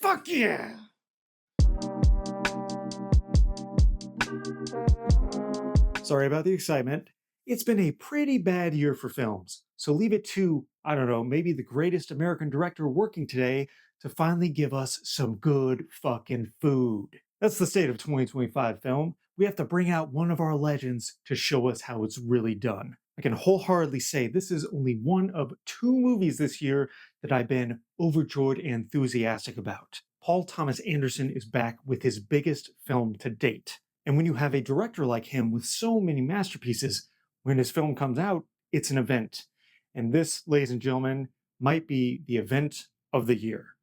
Fuck yeah! Sorry about the excitement. It's been a pretty bad year for films, so leave it to, I don't know, maybe the greatest American director working today to finally give us some good fucking food. That's the state of 2025 film. We have to bring out one of our legends to show us how it's really done. I can wholeheartedly say this is only one of two movies this year that I've been overjoyed and enthusiastic about. Paul Thomas Anderson is back with his biggest film to date. And when you have a director like him with so many masterpieces, when his film comes out, it's an event. And this, ladies and gentlemen, might be the event of the year.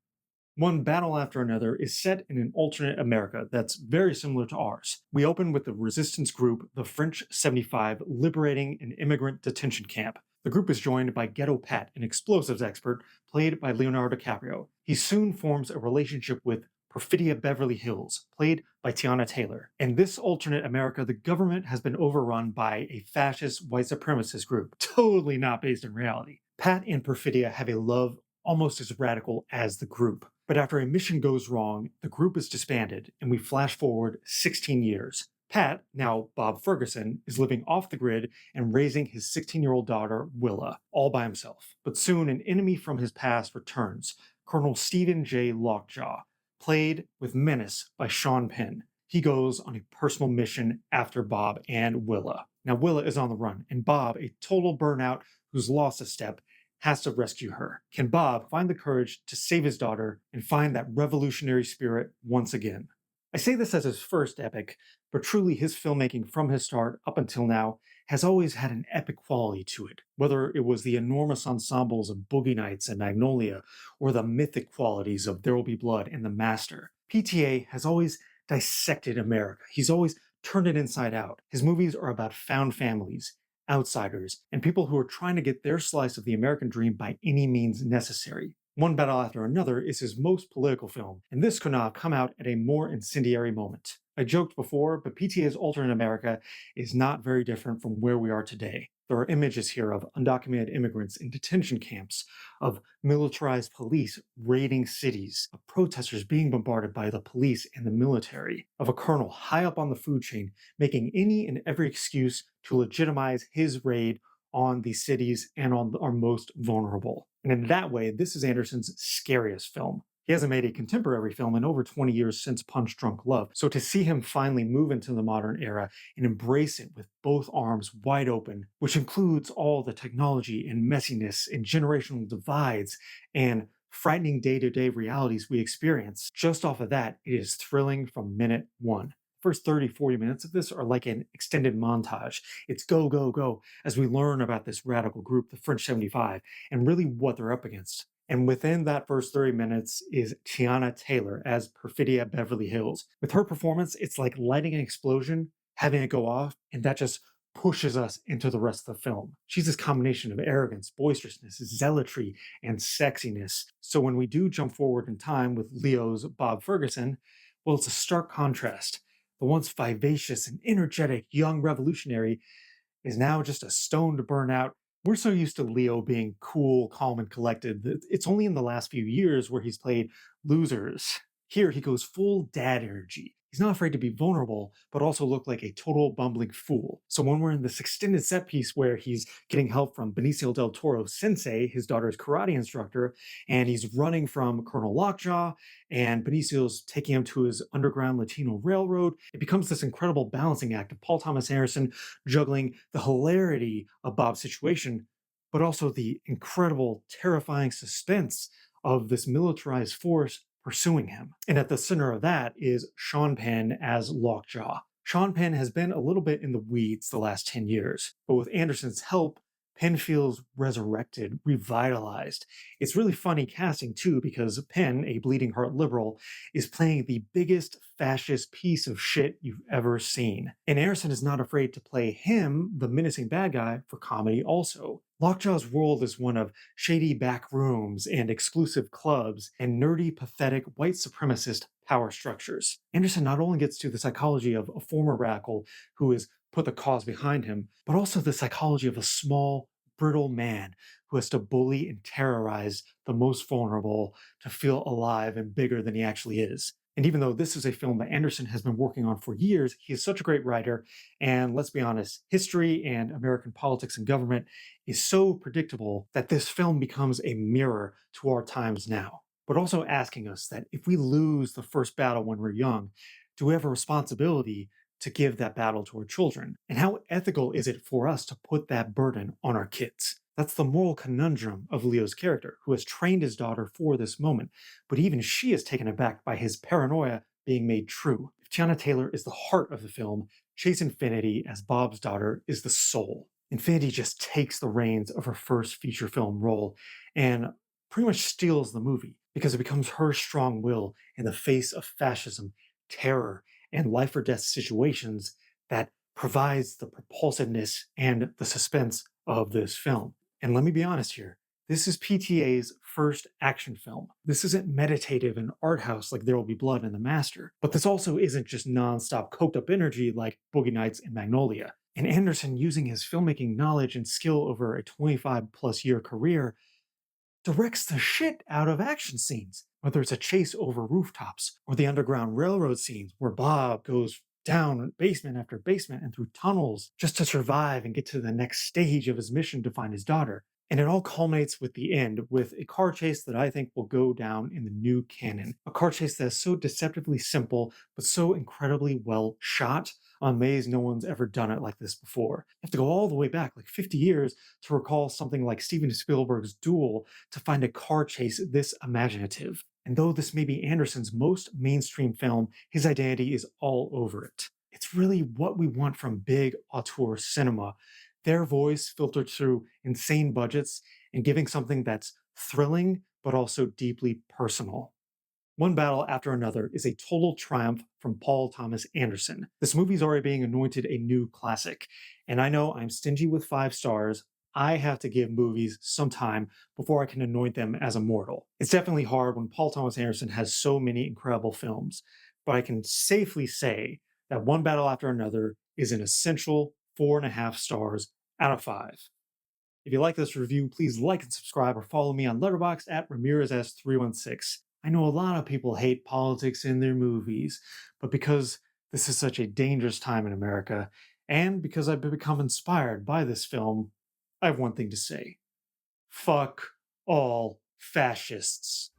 One battle after another is set in an alternate America that's very similar to ours. We open with the resistance group, the French 75, liberating an immigrant detention camp. The group is joined by Ghetto Pat, an explosives expert, played by Leonardo DiCaprio. He soon forms a relationship with Perfidia Beverly Hills, played by Tiana Taylor. In this alternate America, the government has been overrun by a fascist white supremacist group, totally not based in reality. Pat and Perfidia have a love almost as radical as the group. But after a mission goes wrong, the group is disbanded, and we flash forward 16 years. Pat, now Bob Ferguson, is living off the grid and raising his 16-year-old daughter, Willa, all by himself. But soon an enemy from his past returns, Colonel Stephen J. Lockjaw, played with menace by Sean Penn. He goes on a personal mission after Bob and Willa. Now Willa is on the run, and Bob, a total burnout who's lost a step, has to rescue her. Can Bob find the courage to save his daughter and find that revolutionary spirit once again? I say this as his first epic, but truly his filmmaking from his start up until now has always had an epic quality to it. Whether it was the enormous ensembles of Boogie Nights and Magnolia, or the mythic qualities of There Will Be Blood and The Master, PTA has always dissected America. He's always turned it inside out. His movies are about found families, outsiders, and people who are trying to get their slice of the American dream by any means necessary. One battle after another is his most political film, and this could not have come out at a more incendiary moment. I joked before, but PTA's alternate America is not very different from where we are today. There are images here of undocumented immigrants in detention camps, of militarized police raiding cities, of protesters being bombarded by the police and the military, of a colonel high up on the food chain making any and every excuse to legitimize his raid on the cities and on our most vulnerable. And in that way, this is Anderson's scariest film. He hasn't made a contemporary film in over 20 years since Punch Drunk Love, so to see him finally move into the modern era and embrace it with both arms wide open, which includes all the technology and messiness and generational divides and frightening day-to-day realities we experience, just off of that, it is thrilling from minute one. First 30, 40 minutes of this are like an extended montage. It's go, go, go as we learn about this radical group, the French 75, and really what they're up against. And within that first 30 minutes is Tiana Taylor as Perfidia Beverly Hills. With her performance, it's like lighting an explosion, having it go off, and that just pushes us into the rest of the film. She's this combination of arrogance, boisterousness, zealotry, and sexiness. So when we do jump forward in time with Leo's Bob Ferguson, well, it's a stark contrast. The once vivacious and energetic young revolutionary is now just a stoned burnout. We're so used to Leo being cool, calm, and collected that it's only in the last few years where he's played losers. Here, he goes full dad energy. He's not afraid to be vulnerable, but also look like a total bumbling fool. So when we're in this extended set piece where he's getting help from Benicio del Toro's sensei, his daughter's karate instructor, and he's running from Colonel Lockjaw, and Benicio's taking him to his underground Latino railroad, it becomes this incredible balancing act of Paul Thomas Anderson juggling the hilarity of Bob's situation, but also the incredible, terrifying suspense of this militarized force pursuing him. And at the center of that is Sean Penn as Lockjaw. Sean Penn has been a little bit in the weeds the last 10 years, but with Anderson's help, Penn feels resurrected, revitalized. It's really funny casting too, because Penn, a bleeding heart liberal, is playing the biggest fascist piece of shit you've ever seen. And Anderson is not afraid to play him, the menacing bad guy, for comedy also. Lockjaw's world is one of shady back rooms and exclusive clubs and nerdy, pathetic, white supremacist power structures. Anderson not only gets to the psychology of a former radical who has put the cause behind him, but also the psychology of a small, brittle man who has to bully and terrorize the most vulnerable to feel alive and bigger than he actually is. And even though this is a film that Anderson has been working on for years, he is such a great writer. And let's be honest, history and American politics and government is so predictable that this film becomes a mirror to our times now. But also asking us that if we lose the first battle when we're young, do we have a responsibility to give that battle to our children? And how ethical is it for us to put that burden on our kids? That's the moral conundrum of Leo's character, who has trained his daughter for this moment, but even she is taken aback by his paranoia being made true. If Tiana Taylor is the heart of the film, Chase Infinity, as Bob's daughter, is the soul. Infinity just takes the reins of her first feature film role and pretty much steals the movie because it becomes her strong will in the face of fascism, terror, and life or death situations that provides the propulsiveness and the suspense of this film. And let me be honest here, this is PTA's first action film. This isn't meditative and art house like There Will Be Blood and The Master, but this also isn't just nonstop coked up energy like Boogie Nights and Magnolia. And Anderson, using his filmmaking knowledge and skill over a 25 plus year career, directs the shit out of action scenes, whether it's a chase over rooftops or the Underground Railroad scenes where Bob goes down basement after basement and through tunnels just to survive and get to the next stage of his mission to find his daughter. And it all culminates with the end, with a car chase that I think will go down in the new canon. A car chase that is so deceptively simple, but so incredibly well shot. I'm amazed no one's ever done it like this before. You have to go all the way back, like 50 years, to recall something like Steven Spielberg's Duel to find a car chase this imaginative. And though this may be Anderson's most mainstream film, his identity is all over it. It's really what we want from big auteur cinema. Their voice filtered through insane budgets and giving something that's thrilling but also deeply personal. One Battle After Another is a total triumph from Paul Thomas Anderson. This movie's already being anointed a new classic, and I know I'm stingy with 5 stars. I have to give movies some time before I can anoint them as immortal. It's definitely hard when Paul Thomas Anderson has so many incredible films, but I can safely say that One Battle After Another is an essential 4.5 stars out of 5. If you like this review, please like and subscribe or follow me on Letterboxd at RamirezS316. I know a lot of people hate politics in their movies, but because this is such a dangerous time in America, and because I've become inspired by this film, I have one thing to say. Fuck all fascists.